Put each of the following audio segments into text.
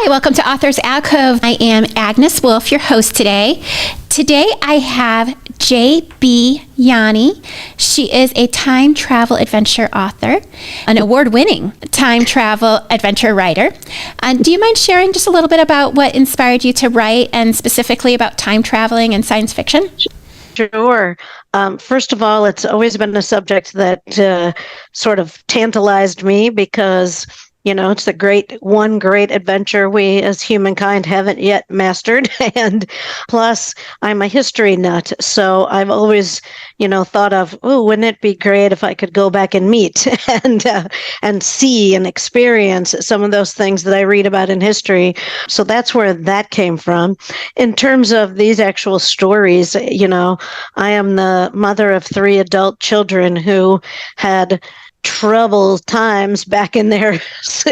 Hi, welcome to Authors Alcove. I am Agnes Wolfe, your host today. Today I have J.B. Yanni. She is a time travel adventure author, an award-winning time travel adventure writer. Do you mind sharing just a little bit about what inspired you to write, and specifically about time traveling and science fiction? Sure. First of all, it's always been a subject that sort of tantalized me because, it's one great adventure we as humankind haven't yet mastered. And plus, I'm a history nut. So I've always, thought of, wouldn't it be great if I could go back and meet and see and experience some of those things that I read about in history. So that's where that came from. In terms of these actual stories, I am the mother of 3 adult children who had troubled times back in their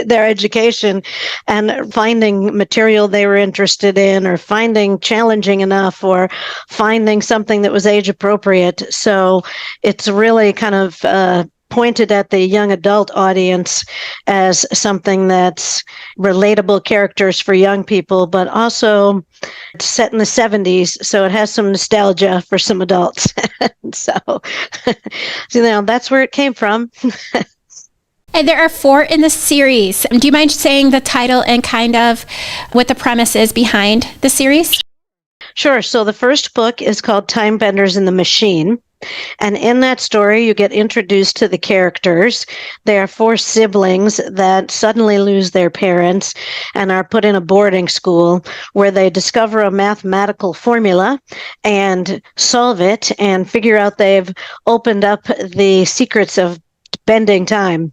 education, and finding material they were interested in, or finding challenging enough, or finding something that was age appropriate. So it's really kind of pointed at the young adult audience as something that's relatable characters for young people, but also it's set in the 70s, so it has some nostalgia for some adults. So, that's where it came from. And there are 4 in the series. Do you mind saying the title and kind of what the premise is behind the series? Sure. So the first book is called Timebenders and the Machine. And in that story, you get introduced to the characters. There are 4 siblings that suddenly lose their parents and are put in a boarding school where they discover a mathematical formula and solve it and figure out they've opened up the secrets of bending time.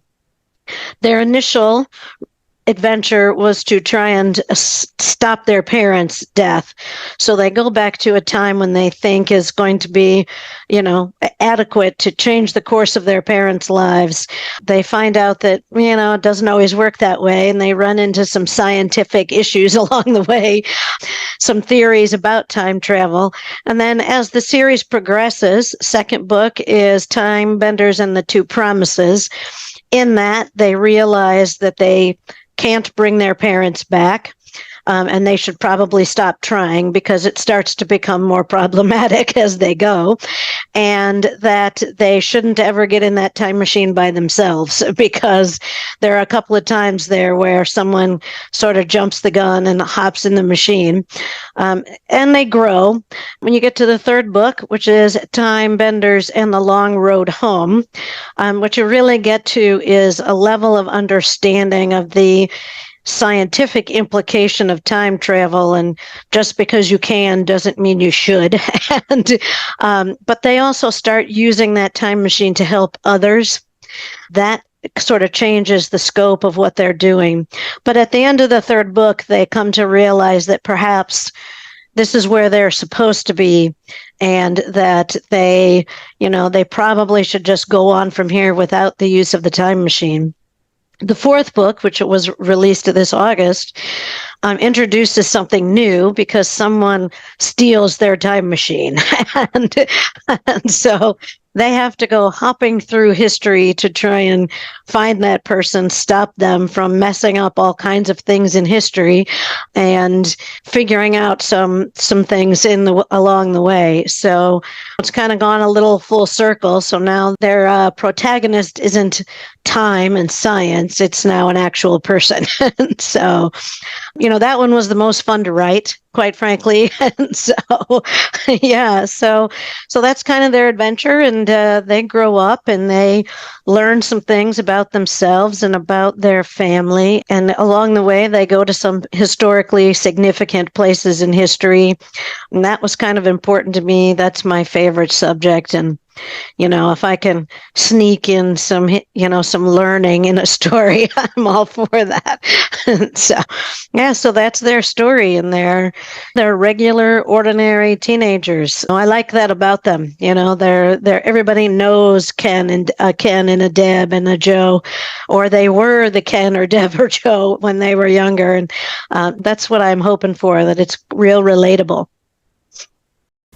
Their initial adventure was to try and stop their parents' death. So they go back to a time when they think is going to be, adequate to change the course of their parents' lives. They find out that, it doesn't always work that way, and they run into some scientific issues along the way, some theories about time travel. And then as the series progresses, second book is Timebenders and the Two Promises. In that, they realize that they can't bring their parents back, and they should probably stop trying because it starts to become more problematic as they go, and that they shouldn't ever get in that time machine by themselves, because there are a couple of times there where someone sort of jumps the gun and hops in the machine, and they grow. When you get to the third book, which is Timebenders and the Long Road Home, what you really get to is a level of understanding of the scientific implication of time travel, and just because you can doesn't mean you should. But they also start using that time machine to help others. That sort of changes the scope of what they're doing. But at the end of the third book, they come to realize that perhaps this is where they're supposed to be, and that they probably should just go on from here without the use of the time machine. The fourth book, which was released this August, introduces something new because someone steals their time machine. and so they have to go hopping through history to try and find that person, stop them from messing up all kinds of things in history, and figuring out some things along the way. So it's kind of gone a little full circle. So now their protagonist isn't time and science; it's now an actual person. So, that one was the most fun to write, quite frankly. And so, yeah, so that's kind of their adventure, and they grow up and they learn some things about themselves and about their family. And along the way, they go to some historically significant places in history. And that was kind of important to me. That's my favorite subject. And if I can sneak in some learning in a story, I'm all for that. So that's their story, and they're regular, ordinary teenagers. I like that about them. They're everybody knows Ken and a Deb and a Joe, or they were the Ken or Deb or Joe when they were younger, and that's what I'm hoping for. That it's real relatable.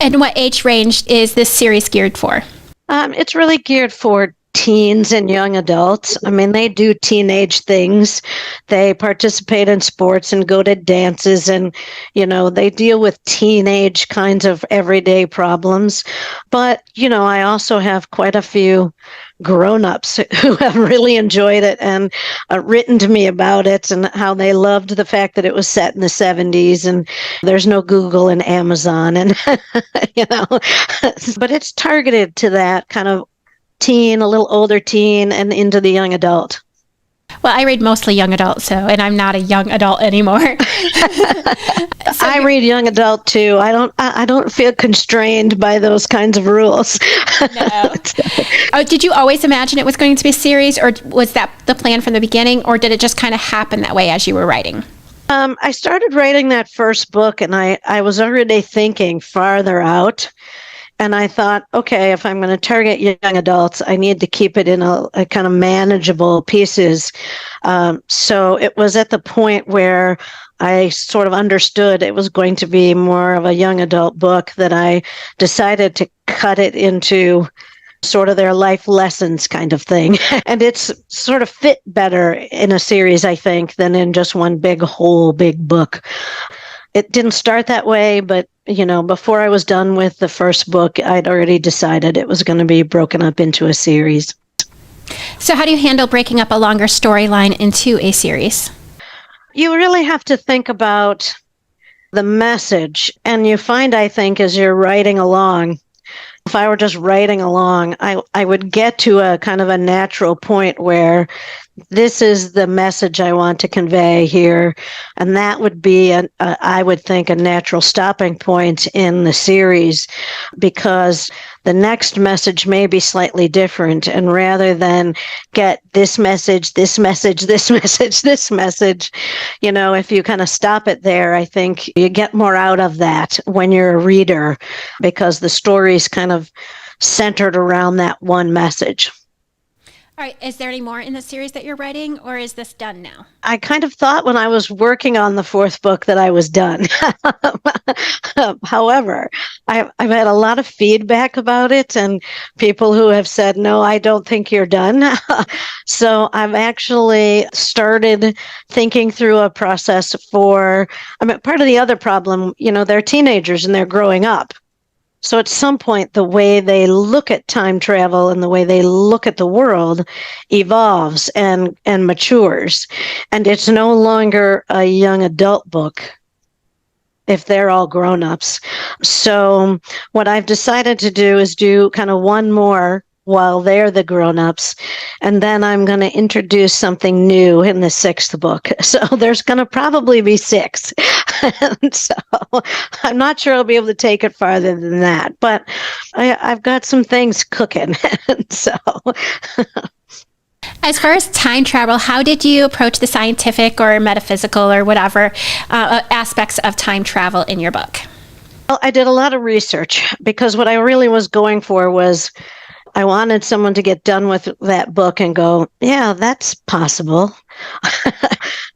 And what age range is this series geared for? It's really geared for teens and young adults. I mean, they do teenage things. They participate in sports and go to dances, and, they deal with teenage kinds of everyday problems. But, I also have quite a few grown-ups who have really enjoyed it and written to me about it, and how they loved the fact that it was set in the 70s and there's no Google and Amazon, and but it's targeted to that kind of teen, a little older teen, and into the young adult. Well, I read mostly young adult, and I'm not a young adult anymore. I read young adult too. I don't feel constrained by those kinds of rules. No. Oh, did you always imagine it was going to be a series, or was that the plan from the beginning, or did it just kind of happen that way as you were writing? I started writing that first book, and I was already thinking farther out. And I thought, okay, if I'm going to target young adults, I need to keep it in a kind of manageable pieces. So it was at the point where I sort of understood it was going to be more of a young adult book that I decided to cut it into sort of their life lessons kind of thing. And it's sort of fit better in a series, I think, than in just one big book. It didn't start that way, but, before I was done with the first book, I'd already decided it was going to be broken up into a series. So how do you handle breaking up a longer storyline into a series? You really have to think about the message. And you find, I think, as you're writing along, if I were just writing along, I would get to a kind of a natural point where this is the message I want to convey here. And that would be, I would think, a natural stopping point in the series, because the next message may be slightly different. And rather than get this message, this message, this message, this message, if you kind of stop it there, I think you get more out of that when you're a reader, because the story's kind of centered around that one message. All right. Is there any more in the series that you're writing, or is this done now? I kind of thought when I was working on the fourth book that I was done. However, I've had a lot of feedback about it, and people who have said, no, I don't think you're done. So I've actually started thinking through a process part of the other problem, they're teenagers and they're growing up. So at some point, the way they look at time travel and the way they look at the world evolves and matures. And it's no longer a young adult book if they're all grown-ups. So what I've decided to do is do kind of one more while they're the grown-ups, and then I'm going to introduce something new in the sixth book. So there's going to probably be 6. And so I'm not sure I'll be able to take it farther than that, but I've got some things cooking. So as far as time travel, how did you approach the scientific or metaphysical or whatever aspects of time travel in your book? Well, I did a lot of research, because what I really was going for was I wanted someone to get done with that book and go, yeah, that's possible.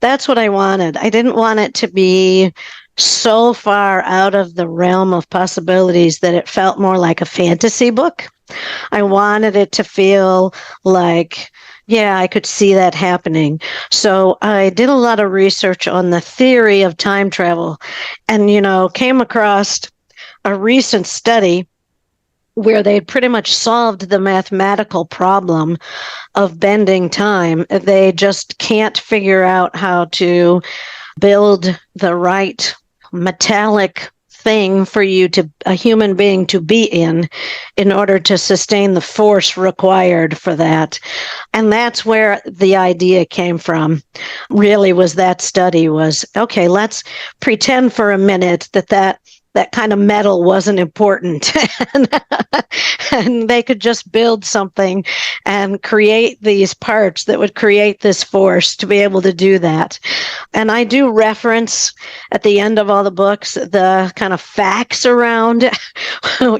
That's what I wanted. I didn't want it to be so far out of the realm of possibilities that it felt more like a fantasy book. I wanted it to feel like, yeah, I could see that happening. So I did a lot of research on the theory of time travel, and, came across a recent study where they pretty much solved the mathematical problem of bending time. They just can't figure out how to build the right metallic thing for a human being to be in order to sustain the force required for that. And that's where the idea came from. Really, was that study was, okay, let's pretend for a minute that kind of metal wasn't important. And they could just build something and create these parts that would create this force to be able to do that. And I do reference at the end of all the books the kind of facts around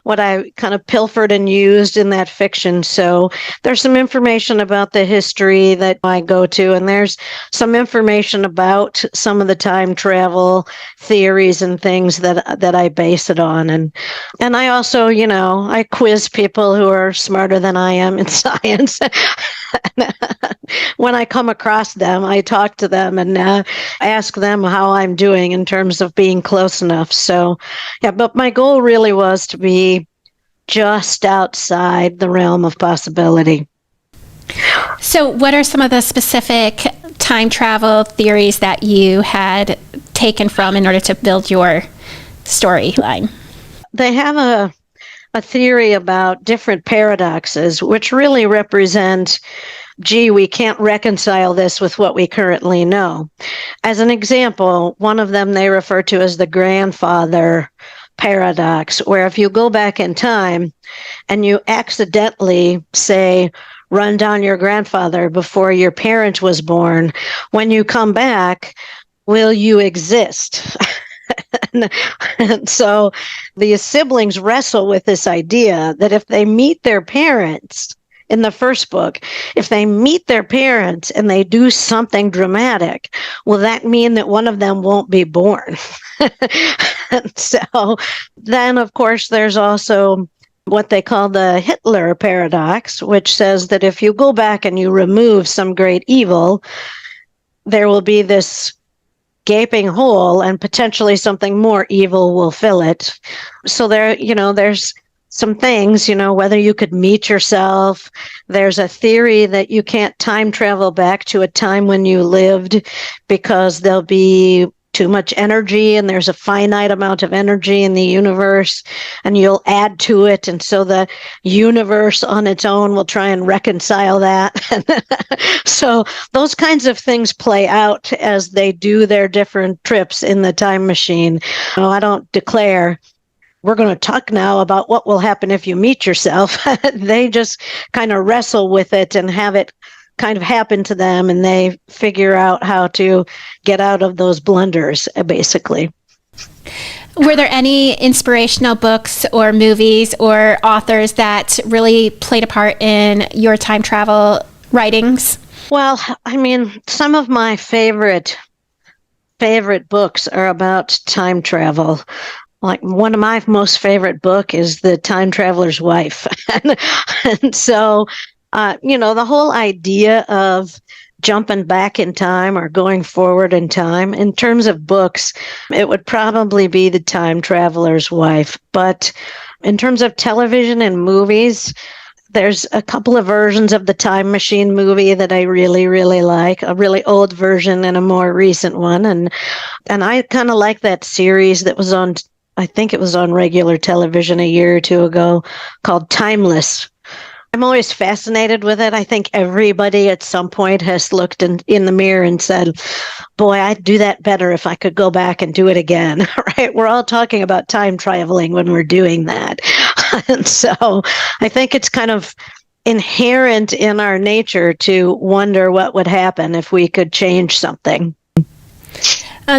what I kind of pilfered and used in that fiction. So there's some information about the history that I go to, and there's some information about some of the time travel theories and things that I base it on. And I also, I quiz people who are smarter than I am in science. When I come across them, I talk to them and ask them how I'm doing in terms of being close enough. So, yeah, but my goal really was to be just outside the realm of possibility. So, what are some of the specific time travel theories that you had taken from in order to build your storyline? They have a theory about different paradoxes, which really represent, gee, we can't reconcile this with what we currently know. As an example, one of them they refer to as the grandfather paradox, where if you go back in time and you accidentally say, run down your grandfather before your parent was born, when you come back, will you exist? And so the siblings wrestle with this idea that if they meet their parents in the first book, if they meet their parents and they do something dramatic, will that mean that one of them won't be born? And so then, of course, there's also what they call the Hitler paradox, which says that if you go back and you remove some great evil, there will be this gaping hole and potentially something more evil will fill it. So there's some things, whether you could meet yourself. There's a theory that you can't time travel back to a time when you lived because there'll be too much energy and there's a finite amount of energy in the universe and you'll add to it. And so the universe on its own will try and reconcile that. So those kinds of things play out as they do their different trips in the time machine. I don't declare we're going to talk now about what will happen if you meet yourself. They just kind of wrestle with it and have it kind of happen to them, and they figure out how to get out of those blunders, basically. Were there any inspirational books or movies or authors that really played a part in your time travel writings? Well, I mean, some of my favorite books are about time travel. Like one of my most favorite book is The Time Traveler's Wife. And so the whole idea of jumping back in time or going forward in time, in terms of books, it would probably be The Time Traveler's Wife. But in terms of television and movies, there's a couple of versions of the Time Machine movie that I really, really like, a really old version and a more recent one. And I kind of like that series that was on, I think it was on regular television a year or two ago, called Timeless. I'm always fascinated with it. I think everybody at some point has looked in the mirror and said, boy, I'd do that better if I could go back and do it again, right? We're all talking about time traveling when we're doing that. And so I think it's kind of inherent in our nature to wonder what would happen if we could change something.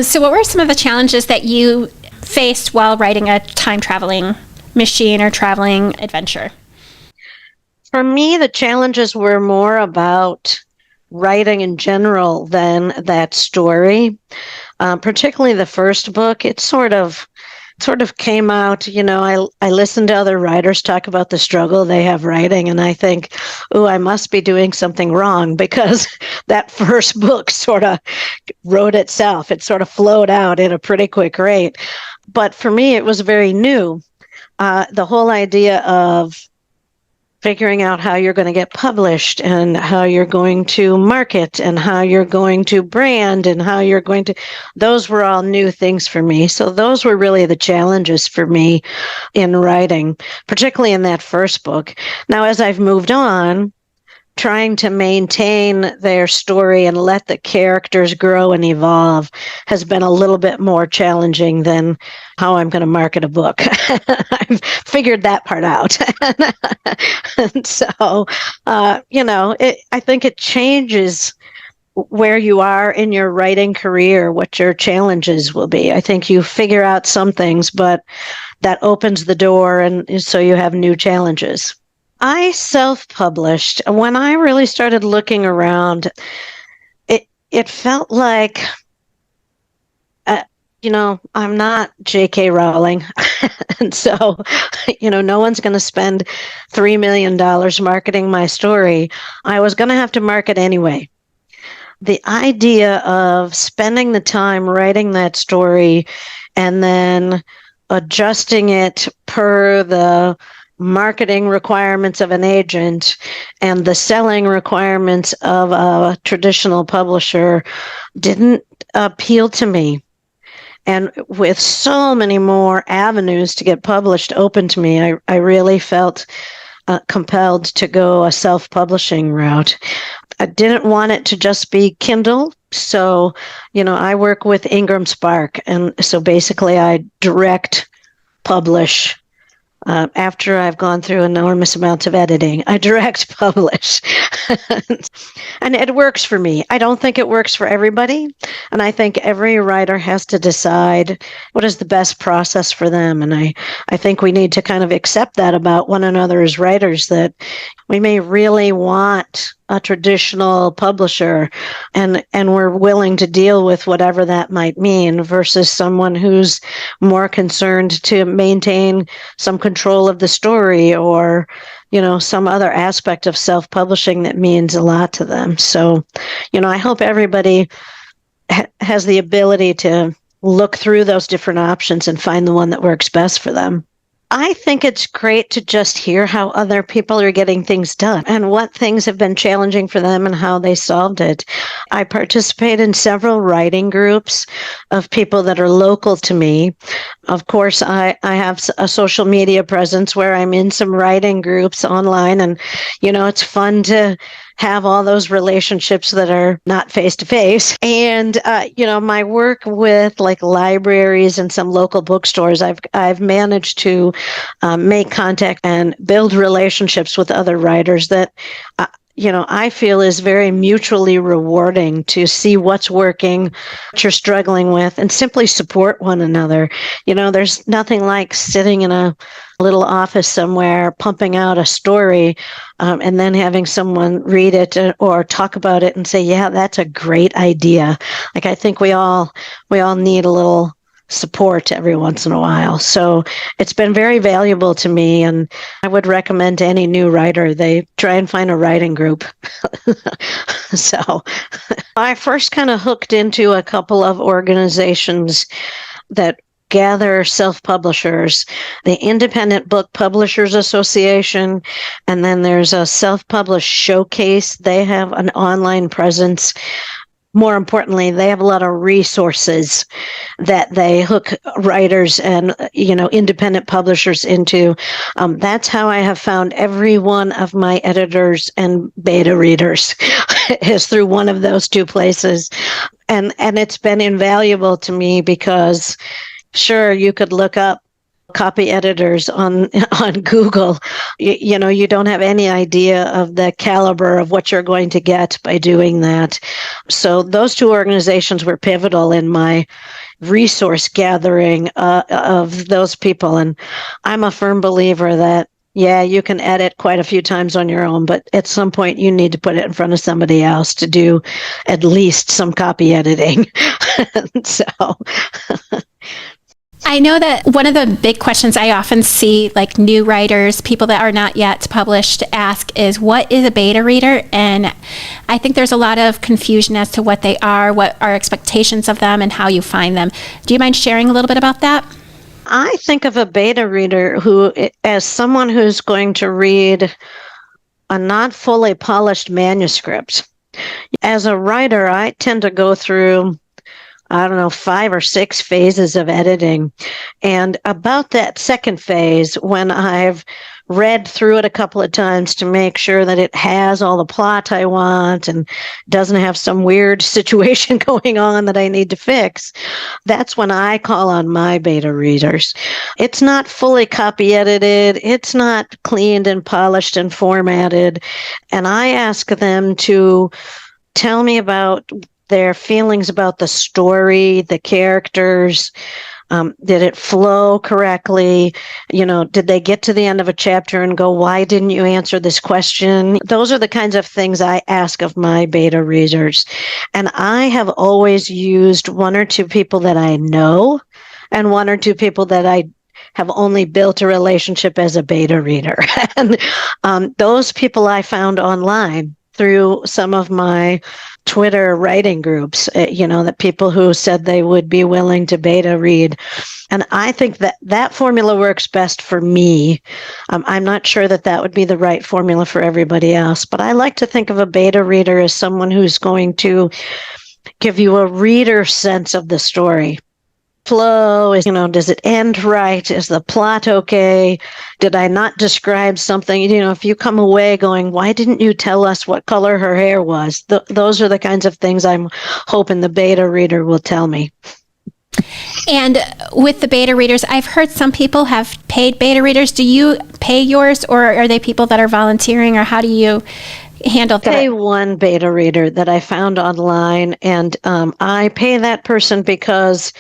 So what were some of the challenges that you faced while writing a time traveling machine or traveling adventure? For me, the challenges were more about writing in general than that story. Particularly the first book, it sort of came out, I listened to other writers talk about the struggle they have writing, and I think, oh, I must be doing something wrong, because that first book sort of wrote itself. It sort of flowed out at a pretty quick rate. But for me, it was very new. The whole idea of figuring out how you're going to get published and how you're going to market and how you're going to brand and how you're going to, those were all new things for me. So those were really the challenges for me in writing, particularly in that first book. Now, as I've moved on, trying to maintain their story and let the characters grow and evolve has been a little bit more challenging than how I'm going to market a book. I've figured that part out. And so, I think it changes where you are in your writing career, what your challenges will be. I think you figure out some things, but that opens the door, and so you have new challenges. I self-published. When I really started looking around, it felt like I'm not J.K. Rowling. And so, no one's going to spend $3 million marketing my story. I was going to have to market anyway. The idea of spending the time writing that story and then adjusting it per the marketing requirements of an agent and the selling requirements of a traditional publisher didn't appeal to me. And with so many more avenues to get published open to me, I really felt compelled to go a self-publishing route. I didn't want it to just be Kindle. So, I work with Ingram Spark. And so basically I direct publish. After I've gone through enormous amounts of editing, I direct publish. And it works for me. I don't think it works for everybody. And I think every writer has to decide what is the best process for them. And I think we need to kind of accept that about one another as writers, that we may really want a traditional publisher and we're willing to deal with whatever that might mean versus someone who's more concerned to maintain some control of the story or some other aspect of self-publishing that means a lot to them. So I hope everybody has the ability to look through those different options and find the one that works best for them. I think it's great to just hear how other people are getting things done and what things have been challenging for them and how they solved it. I participate in several writing groups of people that are local to me. Of course, I have a social media presence where I'm in some writing groups online, and, it's fun to have all those relationships that are not face to face. And, my work with like libraries and some local bookstores, I've managed to make contact and build relationships with other writers that, I feel is very mutually rewarding to see what's working, what you're struggling with, and simply support one another. There's nothing like sitting in a little office somewhere, pumping out a story, and then having someone read it or talk about it and say, yeah, that's a great idea. Like, I think we all need a little support every once in a while. So it's been very valuable to me, and I would recommend to any new writer they try and find a writing group. So I first kind of hooked into a couple of organizations that gather self-publishers, the Independent Book Publishers Association, and then there's a self-published showcase. They have an online presence. More importantly, they have a lot of resources that they hook writers and, independent publishers into. That's how I have found every one of my editors and beta readers is through one of those two places. And it's been invaluable to me because, sure, you could look up copy editors on Google. You don't have any idea of the caliber of what you're going to get by doing that. So those two organizations were pivotal in my resource gathering of those people. And I'm a firm believer that, yeah, you can edit quite a few times on your own, but at some point you need to put it in front of somebody else to do at least some copy editing. So I know that one of the big questions I often see, like new writers, people that are not yet published, ask is, what is a beta reader? And I think there's a lot of confusion as to what they are, what are expectations of them, and how you find them. Do you mind sharing a little bit about that? I think of a beta reader as someone who's going to read a not fully polished manuscript. As a writer, I tend to go through 5 or 6 phases of editing. And about that second phase, when I've read through it a couple of times to make sure that it has all the plot I want and doesn't have some weird situation going on that I need to fix, that's when I call on my beta readers. It's not fully copy edited. It's not cleaned and polished and formatted. And I ask them to tell me about their feelings about the story, the characters, Did it flow correctly? Did they get to the end of a chapter and go, why didn't you answer this question? Those are the kinds of things I ask of my beta readers. And I have always used one or two people that I know and one or two people that I have only built a relationship as a beta reader. And those people I found online through some of my Twitter writing groups, that people who said they would be willing to beta read. And I think that formula works best for me. I'm not sure that would be the right formula for everybody else, but I like to think of a beta reader as someone who's going to give you a reader sense of the story. Flow is, does it end right? Is the plot okay? Did I not describe something? If you come away going, why didn't you tell us what color her hair was? Those are the kinds of things I'm hoping the beta reader will tell me. And with the beta readers, I've heard some people have paid beta readers. Do you pay yours, or are they people that are volunteering, or how do you handle that? I pay one beta reader that I found online, and I pay that person because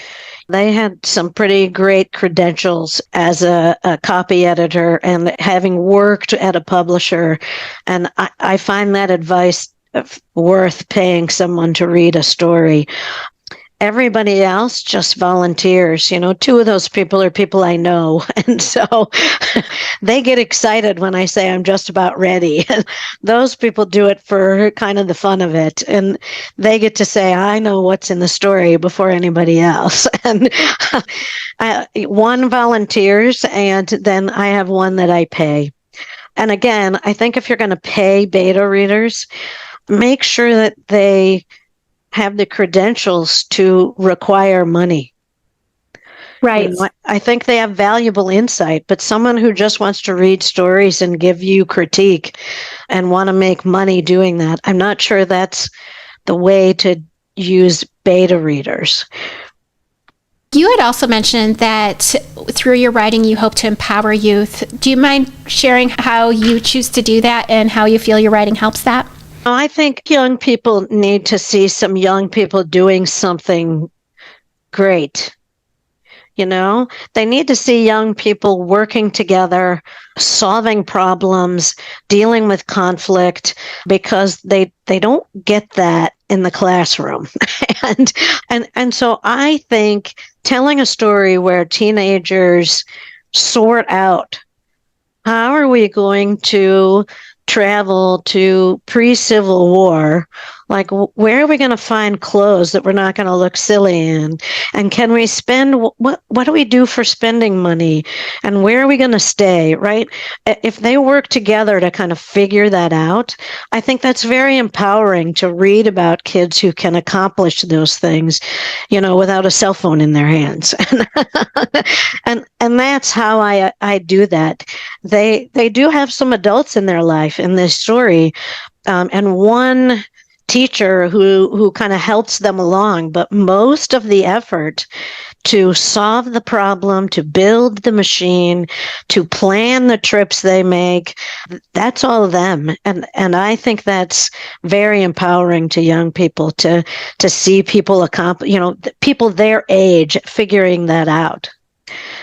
they had some pretty great credentials as a copy editor and having worked at a publisher. And I find that advice worth paying someone to read a story. Everybody else just volunteers. Two of those people are people I know. And so they get excited when I say I'm just about ready. Those people do it for kind of the fun of it. And they get to say, I know what's in the story before anybody else. And one volunteers, and then I have one that I pay. And again, I think if you're going to pay beta readers, make sure that they have the credentials to require money. Right. I think they have valuable insight, but someone who just wants to read stories and give you critique and want to make money doing that, I'm not sure that's the way to use beta readers. You had also mentioned that through your writing, you hope to empower youth. Do you mind sharing how you choose to do that and how you feel your writing helps that? I think young people need to see some young people doing something great. They need to see young people working together, solving problems, dealing with conflict, because they don't get that in the classroom. and so I think telling a story where teenagers sort out, how are we going to travel to pre-Civil War? Like, where are we going to find clothes that we're not going to look silly in? And can we spend, what do we do for spending money? And where are we going to stay, right? If they work together to kind of figure that out, I think that's very empowering to read about kids who can accomplish those things, without a cell phone in their hands. and that's how I do that. They do have some adults in their life in this story, and one teacher who kind of helps them along, but most of the effort to solve the problem, to build the machine, to plan the trips they make, that's all of them. And I think that's very empowering to young people to see people accomplish, people their age figuring that out.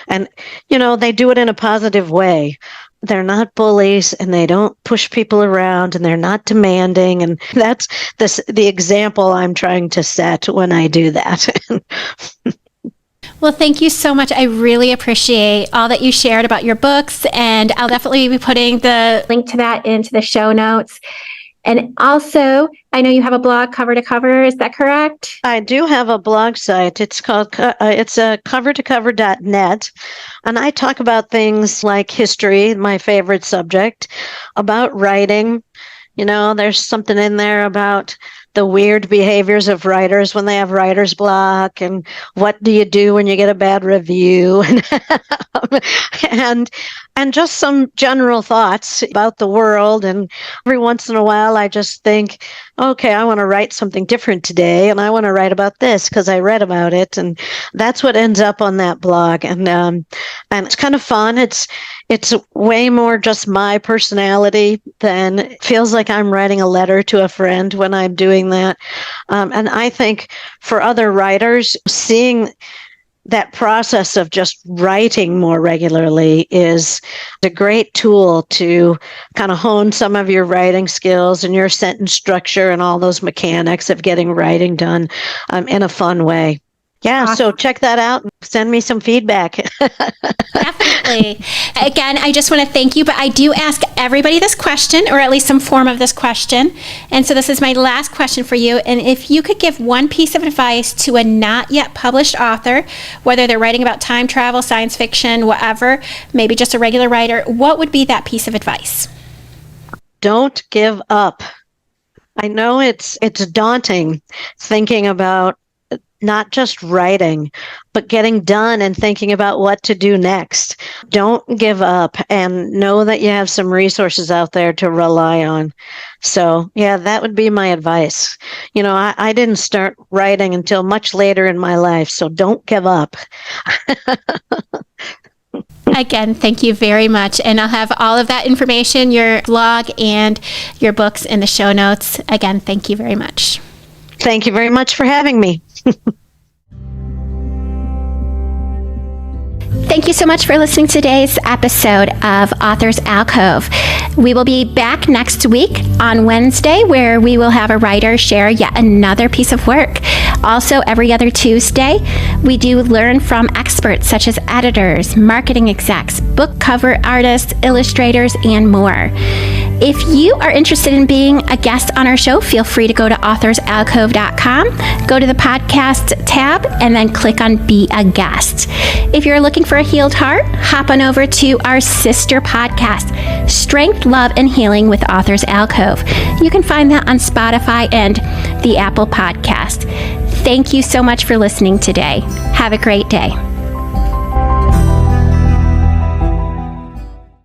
And, they do it in a positive way. They're not bullies, and they don't push people around, and they're not demanding. And that's the example I'm trying to set when I do that. Well, thank you so much. I really appreciate all that you shared about your books, and I'll definitely be putting the link to that into the show notes. And also, I know you have a blog, Cover to Cover. Is that correct? I do have a blog site. It's called covertocover.net. And I talk about things like history, my favorite subject, about writing. There's something in there about the weird behaviors of writers when they have writer's block, and what do you do when you get a bad review, and just some general thoughts about the world. And every once in a while, I just think, okay, I want to write something different today, and I want to write about this because I read about it, and that's what ends up on that blog. And it's kind of fun. It's way more just my personality than it feels like I'm writing a letter to a friend when I'm doing that. And I think for other writers, seeing that process of just writing more regularly is a great tool to kind of hone some of your writing skills and your sentence structure and all those mechanics of getting writing done in a fun way. Yeah, so check that out and send me some feedback. Definitely. Again, I just want to thank you, but I do ask everybody this question, or at least some form of this question. And so this is my last question for you. And if you could give one piece of advice to a not yet published author, whether they're writing about time travel, science fiction, whatever, maybe just a regular writer, what would be that piece of advice? Don't give up. I know it's daunting thinking about not just writing, but getting done and thinking about what to do next. Don't give up, and know that you have some resources out there to rely on. So, yeah, that would be my advice. I didn't start writing until much later in my life, so don't give up. Again, thank you very much. And I'll have all of that information, your blog and your books, in the show notes. Again, thank you very much. Thank you very much for having me. Thank you so much for listening to today's episode of Authors Alcove. We will be back next week on Wednesday, where we will have a writer share yet another piece of work. Also, every other Tuesday, we do learn from experts such as editors, marketing execs, book cover artists, illustrators, and more. If you are interested in being a guest on our show, feel free to go to authorsalcove.com, go to the podcast tab, and then click on Be a Guest. If you're looking for a healed heart, hop on over to our sister podcast, Strength, Love, and Healing with Authors Alcove. You can find that on Spotify and the Apple Podcast. Thank you so much for listening today. Have a great day.